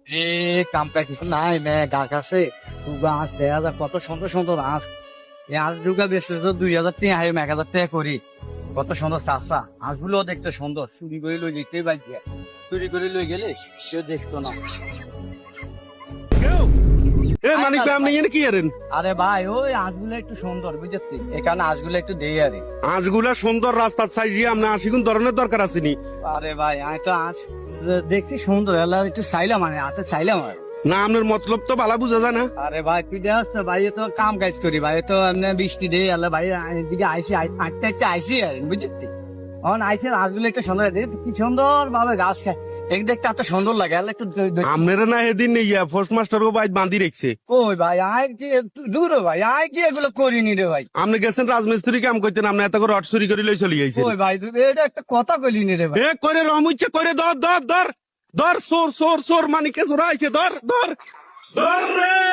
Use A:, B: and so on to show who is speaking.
A: এ কামটা কিছু নাই মে গা কাছে আঁশ দেখা যায় কত সুন্দর সুন্দর আঁশ। এই আঁশ ঢুকা বেশি তো 2000 টাকা হাই 1000 টাকা করি। কত সুন্দর চাষা আঁশগুলো দেখতে সুন্দর, চুরি করে লই যেতেই পারছি। চুরি করে লই গেলে সেও দেখতো না।
B: এ মানিক ভাই আপনি এখানে কি করেন?
A: আরে ভাই ওই আঁশগুলো একটু সুন্দর বুঝছি, এই কারণে আঁশগুলো একটু দেই আরে।
B: আঁশগুলা সুন্দর রাস্তার সাইজে আপনি আশিগুন ধরনের দরকার আসেনি।
A: আরে ভাই আমি তো আঁশ দেখছি সুন্দর, এলা একটু চাইলাম মানে হাতে চাইলাম আর।
B: না আপনার মতলব তো ভালো বুঝা যায় না।
A: আরে ভাই তুই দেখ তো ভাই, এ তো কাম কাজ করি ভাই, এ তো এমনি বৃষ্টি দেই আল্লাহ ভাই এদিকে আইসি আটটা একটা আইসি আর বুঝছি। এখন আইসি আজগুলো একটা সুন্দর কি সুন্দর ভাবে গাছ খায়, এক দেখতে এত সুন্দর লাগে আল্লাহ একটু
B: আপনারা না সেদিন ইয়া পোস্ট মাস্টার ও বাইক বাঁধি রেখছে।
A: কই ভাই আয় কি দূর ভাই আয় কি এগুলো করিনি রে ভাই।
B: আপনি গেছেন রাজমিস্ত্রি কাম করতেন, আপনি এত করে রড চুরি করে লই চলে যাইছেন।
A: কই ভাই তুই এটা একটা কথা কইলি নি রে ভাই।
B: এ করে রম ইচ্ছে করে ধর ধর ধর ধর সোর সোর সোর মানিকে চোরা আইছে ধর ধর ধর রে।